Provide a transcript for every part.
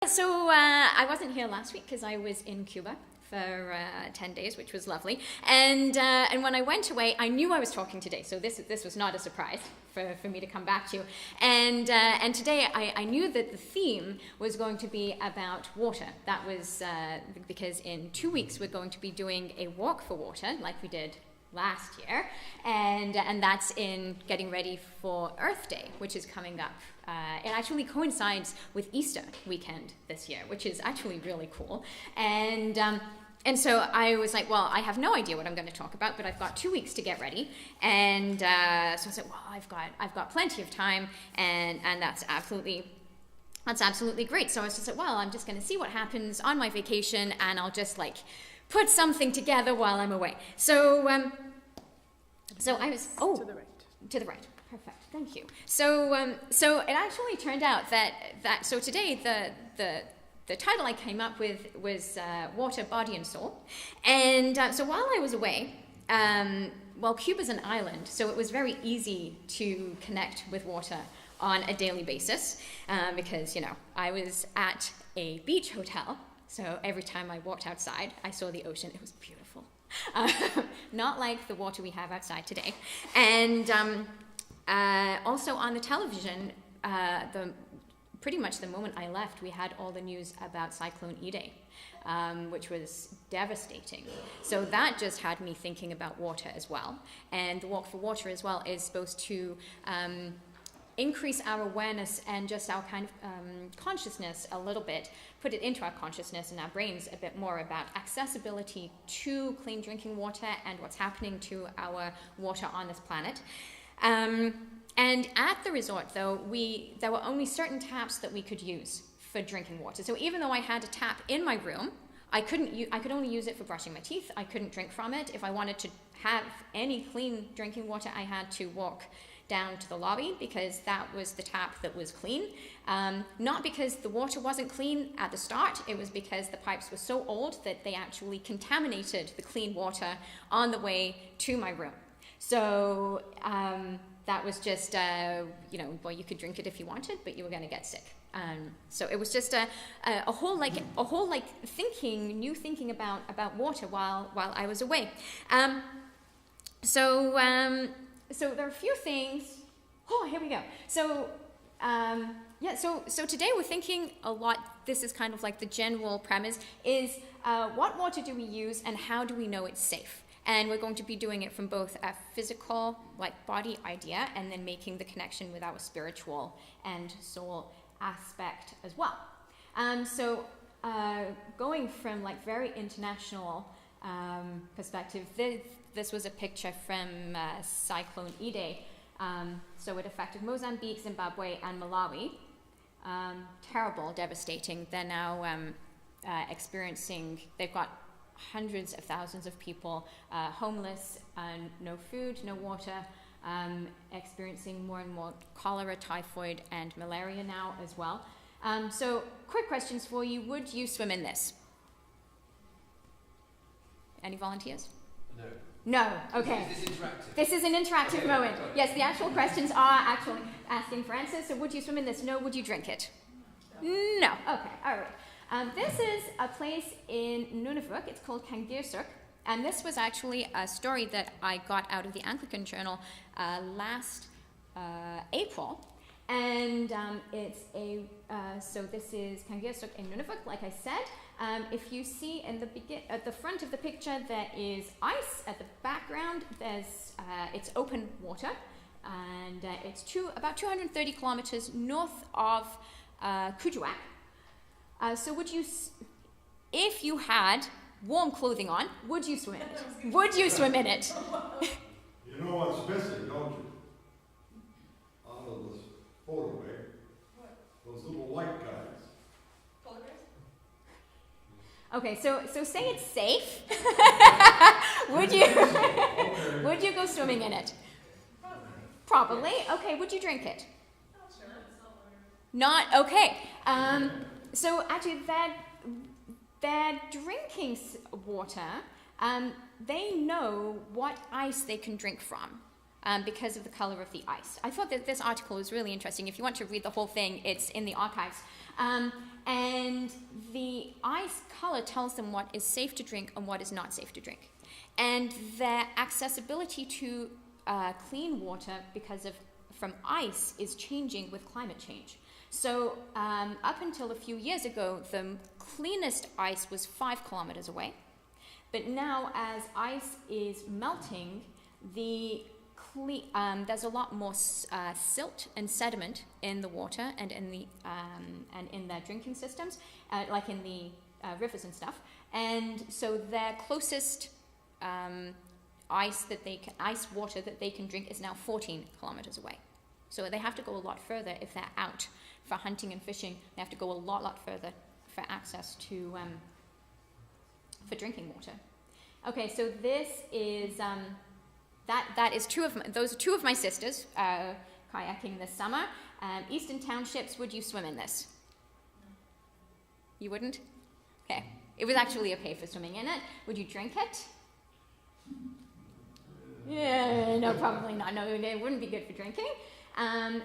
So I wasn't here last week because I was in Cuba for 10 days, which was lovely. And when I went away, I knew I was talking today, so this was not a surprise for me to come back to. And today I knew that the theme was going to be about water. That was because in 2 weeks we're going to be doing a walk for water, like we did last year, and that's in getting ready for Earth Day, which is coming up. It actually coincides with Easter weekend this year, which is actually really cool. And so I was like, well, I have no idea what I'm going to talk about, but I've got 2 weeks to get ready. And so I said, well, I've got plenty of time, and that's absolutely great. So I was just like, well, I'm just going to see what happens on my vacation, and I'll just like put something together while I'm away. So I was to the right. Perfect. Thank you. So it actually turned out that so today the title I came up with was Water, Body and Soul. And so while I was away, well, Cuba's an island, so it was very easy to connect with water on a daily basis because, I was at a beach hotel. So every time I walked outside, I saw the ocean. It was beautiful. Not like the water we have outside today. And also on the television, pretty much the moment I left, we had all the news about Cyclone Idai, which was devastating. So that just had me thinking about water as well. And the Walk for Water as well is supposed to increase our awareness and just our kind of consciousness a little bit, put it into our consciousness and our brains a bit more about accessibility to clean drinking water and what's happening to our water on this planet. And at the resort, though, there were only certain taps that we could use for drinking water. So even though I had a tap in my room, I could only use it for brushing my teeth. I couldn't drink from it. If I wanted to have any clean drinking water, I had to walk down to the lobby because that was the tap that was clean. Not because the water wasn't clean at the start, it was because the pipes were so old that they actually contaminated the clean water on the way to my room. So that was just, well, you could drink it if you wanted, but you were going to get sick. So it was just a whole new thinking about water while I was away. So there are a few things. Oh, here we go. So so today we're thinking a lot. This is kind of like the general premise is what water do we use and how do we know it's safe? And we're going to be doing it from both a physical, like body idea, and then making the connection with our spiritual and soul aspect as well. So going from like very international perspective, this was a picture from Cyclone Idai. So it affected Mozambique, Zimbabwe, and Malawi. Terrible, devastating. They're now experiencing, they've got hundreds of thousands of people homeless, no food, no water, experiencing more and more cholera, typhoid, and malaria now as well. So quick questions for you. Would you swim in this? Any volunteers? No. Okay. Is this interactive? This is an interactive moment. Yes, the actual questions are actually asking for answers. So would you swim in this? No. Would you drink it? No. Okay. All right. This is a place in Nunavut. It's called Kangirsuk. And this was actually a story that I got out of the Anglican journal last April. And so this is Kangirsuk in Nunavut, like I said. If you see at the front of the picture, there is ice. At the background, it's open water. And it's about 230 kilometers north of Kuujjuaq. So if you had warm clothing on, would you swim in it? Would you swim in it? You know what's missing, don't you? Out of this photo, eh? What? Those little white guys. Polar bears? Okay, so say it's safe. Would you go swimming in it? Probably. Okay, would you drink it? Sure. Not okay. So actually, their drinking water, they know what ice they can drink from because of the color of the ice. I thought that this article was really interesting. If you want to read the whole thing, it's in the archives. And the ice color tells them what is safe to drink and what is not safe to drink. And their accessibility to clean water from ice is changing with climate change. So up until a few years ago, the cleanest ice was 5 kilometers away. But now, as ice is melting, there's a lot more silt and sediment in the water and in their drinking systems, like in the rivers and stuff. And so their closest ice water that they can drink is now 14 kilometers away. So they have to go a lot further if they're out for hunting and fishing. They have to go a lot further for access to for drinking water. Okay, so this is those are two of my sisters kayaking this summer. Eastern Townships, would you swim in this? You wouldn't? Okay. It was actually okay for swimming in it. Would you drink it? Yeah, no, probably not. No, it wouldn't be good for drinking.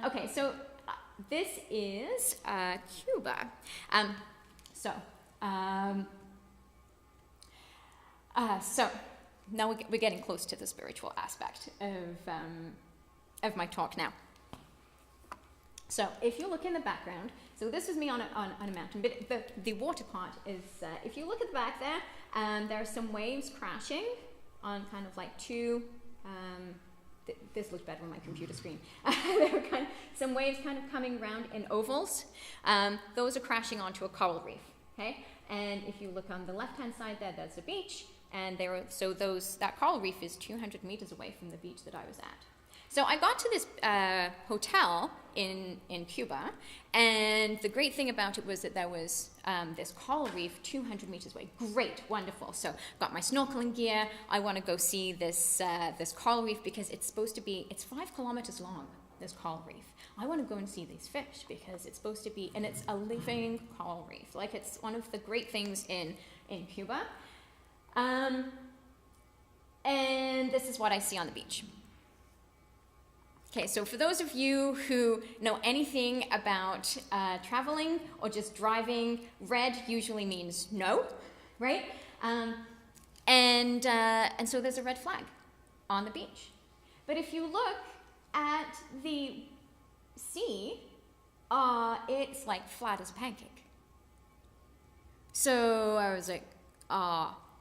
Okay, so this is Cuba. So now we're getting close to the spiritual aspect of my talk now. So if you look in the background, so this is me on a mountain, but the water part is, if you look at the back there, there are some waves crashing on kind of like two, this looks better on my computer screen. There were some waves kind of coming around in ovals. Those are crashing onto a coral reef, okay? And if you look on the left-hand side there's a beach, and that coral reef is 200 meters away from the beach that I was at. So I got to this hotel in Cuba, and the great thing about it was that there was this coral reef 200 meters away. Great, wonderful. So got my snorkeling gear. I want to go see this coral reef because it's 5 kilometers long, this coral reef. I want to go and see these fish because it's supposed to be, and it's a living coral reef. Like, it's one of the great things in Cuba. And this is what I see on the beach. Okay, so for those of you who know anything about traveling or just driving, red usually means no, right? And so there's a red flag on the beach. But if you look at the sea, it's like flat as a pancake. So I was like,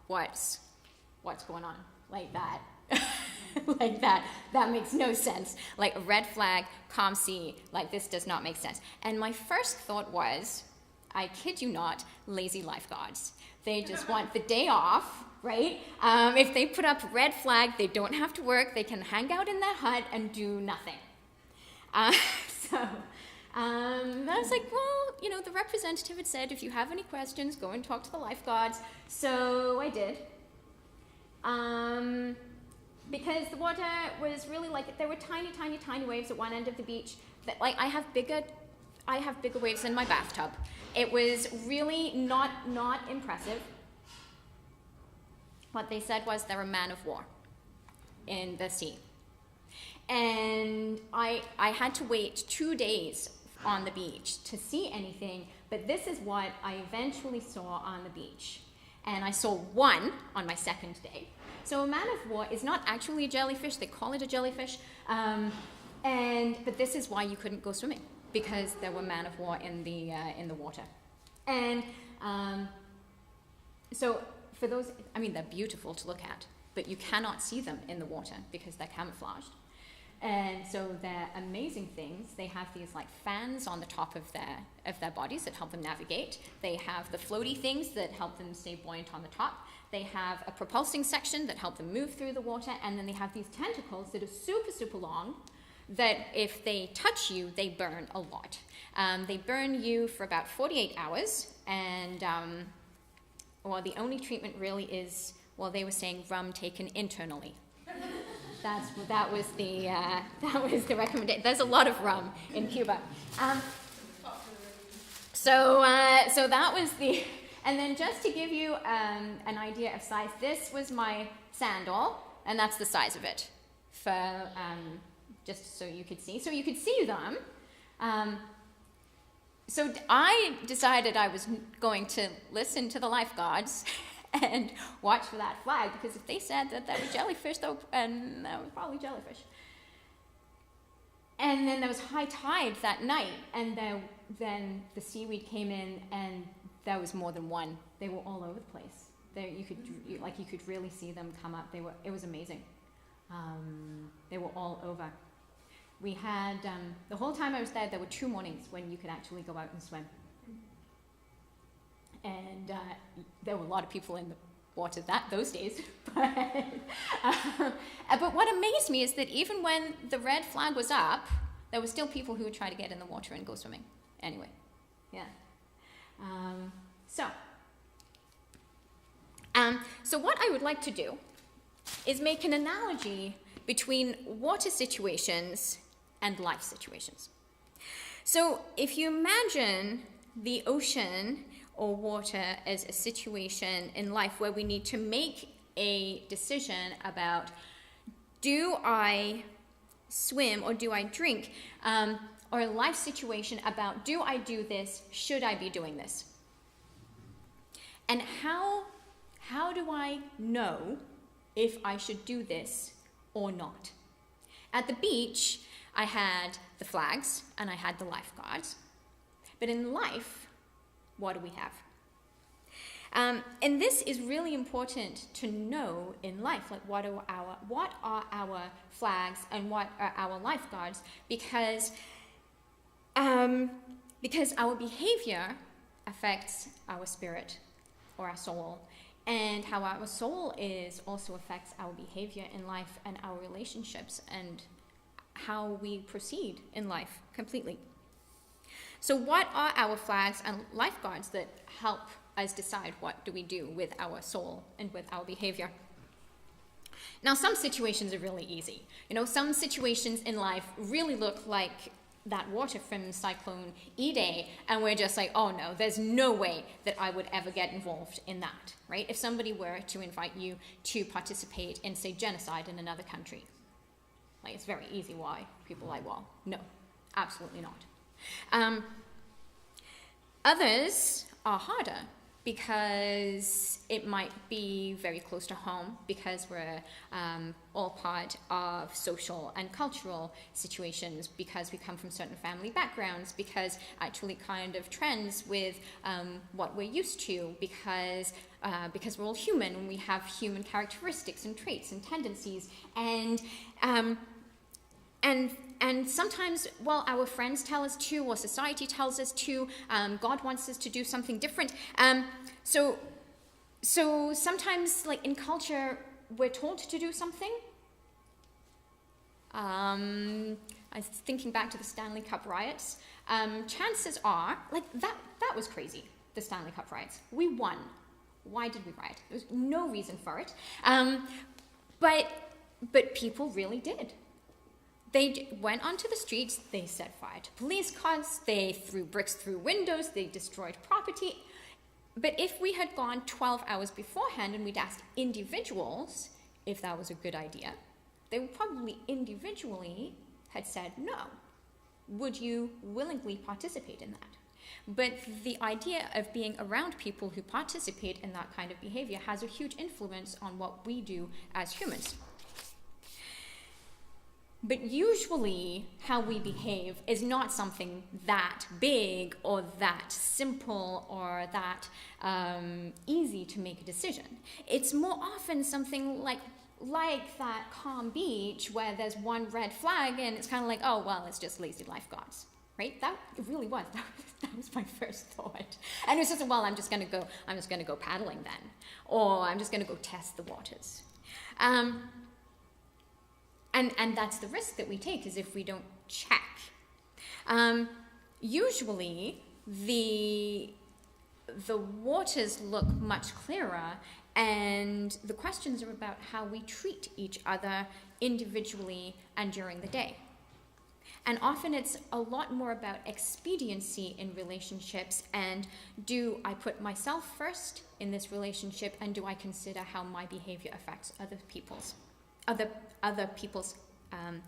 what's going on? Like that. Like that makes no sense. Like a red flag, calm sea, like this does not make sense. And my first thought was, I kid you not, lazy lifeguards. They just want the day off, right? If they put up red flag, they don't have to work. They can hang out in their hut and do nothing. So I was like, well, the representative had said, if you have any questions, go and talk to the lifeguards. So I did. Because the water was really there were tiny, tiny, tiny waves at one end of the beach. That, I have bigger waves in my bathtub. It was really not impressive. What they said was they're a man of war in the sea. And I had to wait 2 days on the beach to see anything, but this is what I eventually saw on the beach. And I saw one on my second day. So a man of war is not actually a jellyfish. They call it a jellyfish. But this is why you couldn't go swimming, because there were man of war in the water. And so for those, they're beautiful to look at, but you cannot see them in the water because they're camouflaged. And so they're amazing things. They have these fans on the top of their bodies that help them navigate. They have the floaty things that help them stay buoyant on the top. They have a propulsing section that help them move through the water, and then they have these tentacles that are super, super long that if they touch you, they burn a lot. They burn you for about 48 hours, and the only treatment really is, they were saying rum taken internally. That was the recommendation. There's a lot of rum in Cuba. So that was the. And then just to give you an idea of size, this was my sandal, and that's the size of it, just so you could see. So you could see them. So I decided I was going to listen to the lifeguards and watch for that flag, because if they said that there were jellyfish, and that was probably jellyfish. And then there was high tide that night, and then the seaweed came in, and there was more than one. They were all over the place. You could really see them come up. It was amazing. They were all over. We had the whole time I was there were 2 mornings when you could actually go out and swim, and there were a lot of people in the water those days. But what amazed me is that even when the red flag was up, there were still people who would try to get in the water and go swimming. Anyway, yeah. So what I would like to do is make an analogy between water situations and life situations. So if you imagine the ocean or water as a situation in life where we need to make a decision about, do I swim or do I drink, or a life situation about, do I do this, should I be doing this? And how do I know if I should do this or not? At the beach, I had the flags and I had the lifeguards. But in life, what do we have? And this is really important to know in life, like what are our flags and what are our lifeguards, because our behavior affects our spirit or our soul, and how our soul also affects our behavior in life and our relationships and how we proceed in life completely. So what are our flags and lifeguards that help us decide what do we do with our soul and with our behavior? Now, some situations are really easy. Some situations in life really look like that water from Cyclone Idai, and we're just like, oh no, there's no way that I would ever get involved in that, right? If somebody were to invite you to participate in, say, genocide in another country, like, it's very easy why people are like, well, no, absolutely not. Others are harder because it might be very close to home, because we're all part of social and cultural situations, because we come from certain family backgrounds, because actually kind of trends with what we're used to, because we're all human and we have human characteristics and traits and tendencies, and sometimes, well, our friends tell us to, or society tells us to, God wants us to do something different. So sometimes, like in culture, we're told to do something. I was thinking back to the Stanley Cup riots. Chances are, like that was crazy, the Stanley Cup riots. We won. Why did we riot? There was no reason for it. But people really did. They went onto the streets, they set fire to police cars, they threw bricks through windows, they destroyed property. But if we had gone 12 hours beforehand and we'd asked individuals if that was a good idea, they would probably individually had said no. Would you willingly participate in that? But the idea of being around people who participate in that kind of behavior has a huge influence on what we do as humans. But usually how we behave is not something that big or that simple or that easy to make a decision. It's more often something like that calm beach where there's one red flag and it's kind of like, oh, well, it's just lazy lifeguards, right? It really was. That was my first thought. And it was just, well, I'm just going to go paddling then. Or I'm just going to go test the waters. And that's the risk that we take, is if we don't check. Usually, the waters look much clearer, and the questions are about how we treat each other individually and during the day. And often it's a lot more about expediency in relationships, and do I put myself first in this relationship, and do I consider how my behavior affects other people's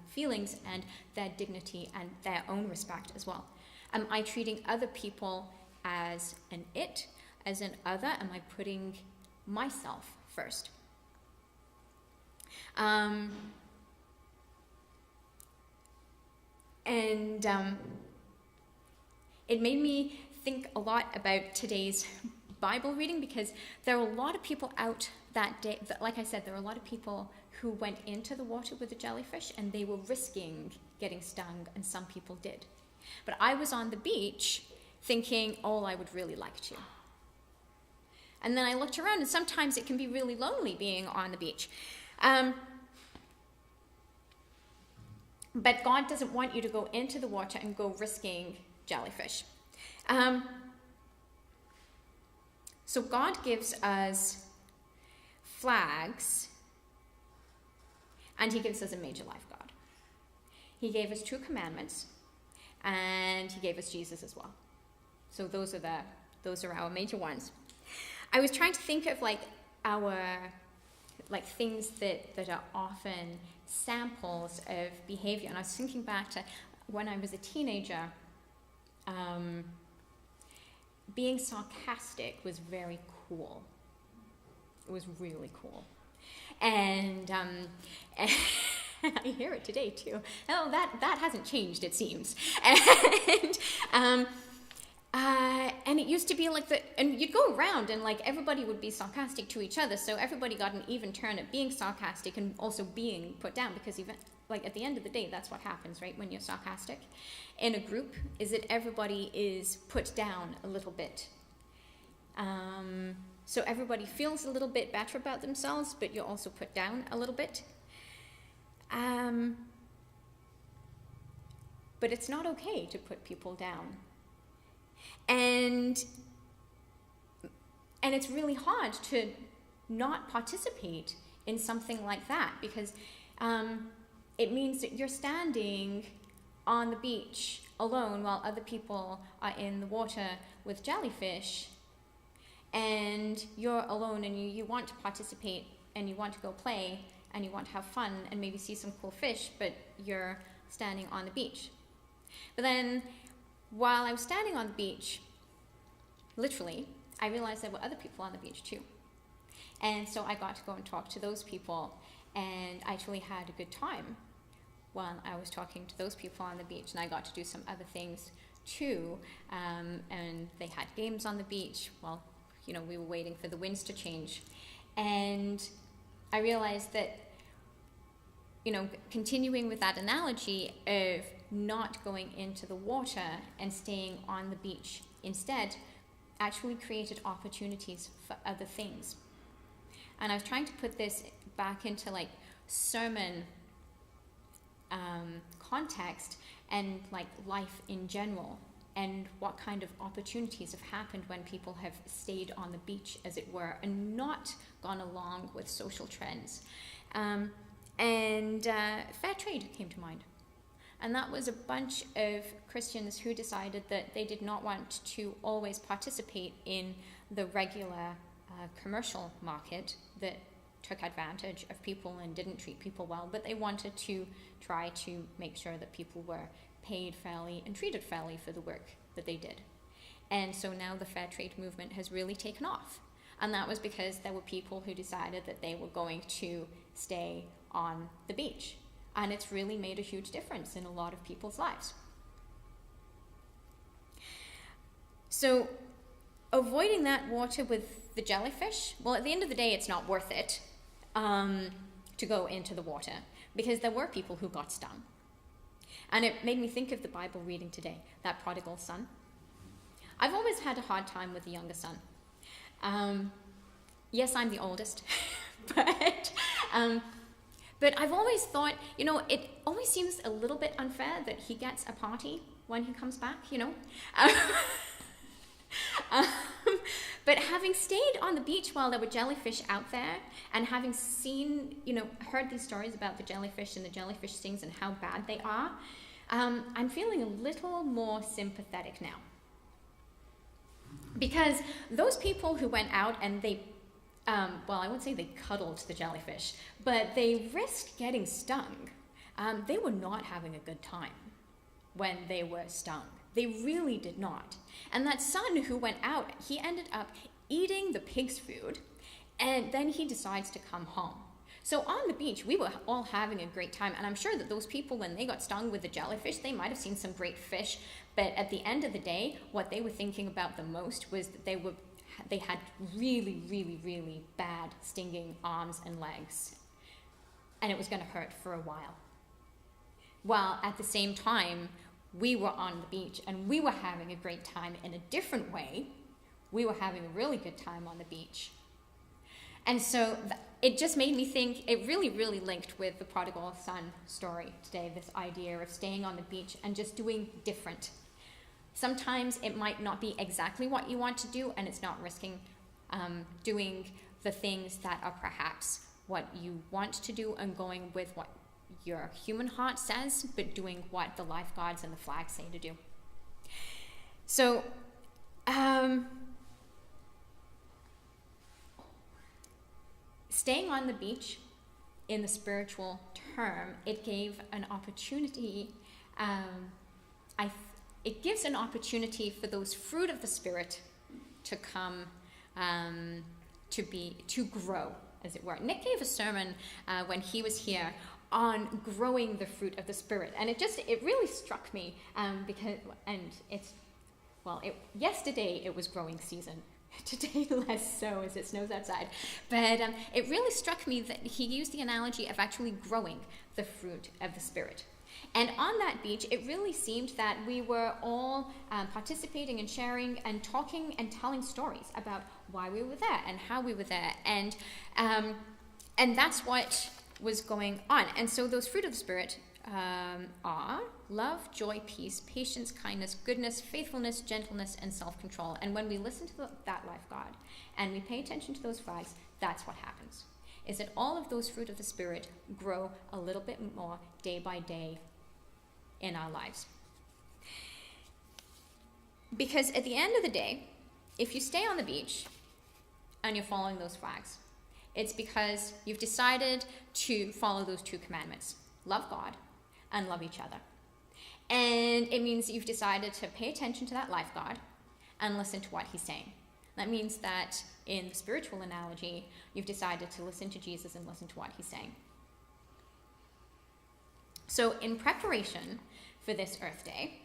feelings and their dignity and their own respect as well. Am I treating other people as an it, as an other? Am I putting myself first? It made me think a lot about today's Bible reading, because there are a lot of people out that day. Like I said, there are a lot of people who went into the water with the jellyfish and they were risking getting stung, and some people did. But I was on the beach thinking, oh, I would really like to. And then I looked around, and sometimes it can be really lonely being on the beach. But God doesn't want you to go into the water and go risking jellyfish. So God gives us flags, and he gives us a major life God. He gave us 2 commandments, and he gave us Jesus as well. So those are our major ones. I was trying to think of our things that are often samples of behavior, and I was thinking back to when I was a teenager. Being sarcastic was very cool. It was really cool. And I hear it today too. Oh, that hasn't changed, it seems. And it used to be and you'd go around and everybody would be sarcastic to each other, so everybody got an even turn at being sarcastic and also being put down, because even at the end of the day, that's what happens, right? When you're sarcastic in a group, is that everybody is put down a little bit. So everybody feels a little bit better about themselves, but you're also put down a little bit. But it's not okay to put people down. And it's really hard to not participate in something like that, because it means that you're standing on the beach alone while other people are in the water with jellyfish, and you're alone, and you want to participate, and you want to go play, and you want to have fun and maybe see some cool fish, but you're standing on the beach. But then while I was standing on the beach, literally, I realized there were other people on the beach too. And so I got to go and talk to those people, and I actually had a good time while I was talking to those people on the beach, and I got to do some other things too. And they had games on the beach while, we were waiting for the winds to change. And I realized that, continuing with that analogy of not going into the water and staying on the beach instead, actually created opportunities for other things. And I was trying to put this back into sermon context and life in general, and what kind of opportunities have happened when people have stayed on the beach, as it were, and not gone along with social trends. Fair trade came to mind. And that was a bunch of Christians who decided that they did not want to always participate in the regular commercial market that took advantage of people and didn't treat people well, but they wanted to try to make sure that people were paid fairly and treated fairly for the work that they did. And so now the fair trade movement has really taken off. And that was because there were people who decided that they were going to stay on the beach. And it's really made a huge difference in a lot of people's lives. So avoiding that water with the jellyfish, well, at the end of the day, it's not worth it to go into the water, because there were people who got stung. And it made me think of the Bible reading today, that prodigal son. I've always had a hard time with the younger son. Yes, I'm the oldest, but I've always thought, it always seems a little bit unfair that he gets a party when he comes back, But having stayed on the beach while there were jellyfish out there, and having seen, heard these stories about the jellyfish and the jellyfish stings and how bad they are, I'm feeling a little more sympathetic now. Because those people who went out and they, I wouldn't say they cuddled the jellyfish, but they risked getting stung. They were not having a good time when they were stung. They really did not. And that son who went out, he ended up eating the pig's food, and then he decides to come home. So on the beach, we were all having a great time, and I'm sure that those people, when they got stung with the jellyfish, they might have seen some great fish, but at the end of the day, what they were thinking about the most was that they had really, really, really bad stinging arms and legs, and it was going to hurt for a while. While at the same time, we were on the beach, and we were having a great time in a different way. We were having a really good time on the beach. And so it just made me think, it really, really linked with the prodigal son story today, this idea of staying on the beach and just doing different. Sometimes it might not be exactly what you want to do, and it's not risking doing the things that are perhaps what you want to do and going with what your human heart says, but doing what the lifeguards and the flag say to do. So, staying on the beach, in the spiritual term, it gave an opportunity. It gives an opportunity for those fruit of the Spirit to come, to grow, as it were. Nick gave a sermon when he was here on growing the fruit of the Spirit, and it really struck me yesterday it was growing season. Today less so, as it snows outside. But it really struck me that he used the analogy of actually growing the fruit of the Spirit. And on that beach, it really seemed that we were all participating and sharing and talking and telling stories about why we were there and how we were there. And that's what was going on. And so those fruit of the Spirit are love, joy, peace, patience, kindness, goodness, faithfulness, gentleness, and self-control. And when we listen to that lifeguard and we pay attention to those flags, that's what happens. Is that all of those fruit of the Spirit grow a little bit more day by day in our lives. Because at the end of the day, if you stay on the beach and you're following those flags, it's because you've decided to follow those two commandments: love God and love each other. And it means you've decided to pay attention to that lifeguard and listen to what he's saying. That means that in the spiritual analogy, you've decided to listen to Jesus and listen to what he's saying. So in preparation for this Earth Day,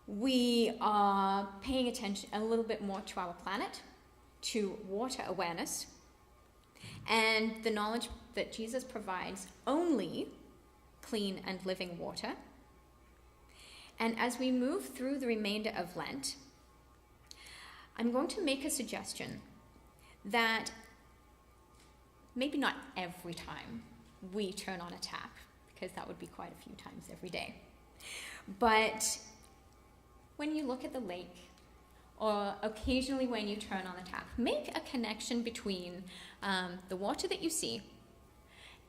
we are paying attention a little bit more to our planet, to water awareness, and the knowledge that Jesus provides only clean and living water. And as we move through the remainder of Lent, I'm going to make a suggestion that maybe not every time we turn on a tap, because that would be quite a few times every day, but when you look at the lake, or occasionally when you turn on the tap, make a connection between the water that you see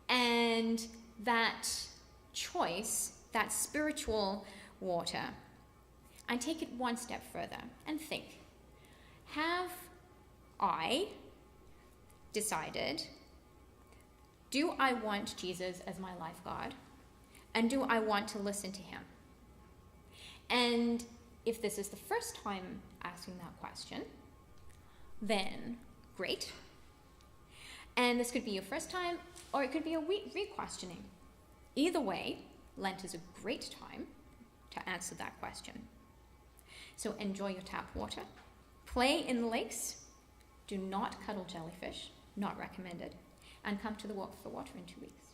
and that choice, that spiritual water, and take it one step further and think, have I decided, do I want Jesus as my lifeguard, and do I want to listen to him? And if this is the first time asking that question, then great. And this could be your first time, or it could be a re-questioning. Either way, Lent is a great time to answer that question. So enjoy your tap water. Play in the lakes. Do not cuddle jellyfish. Not recommended. And come to the Walk for the Water in 2 weeks.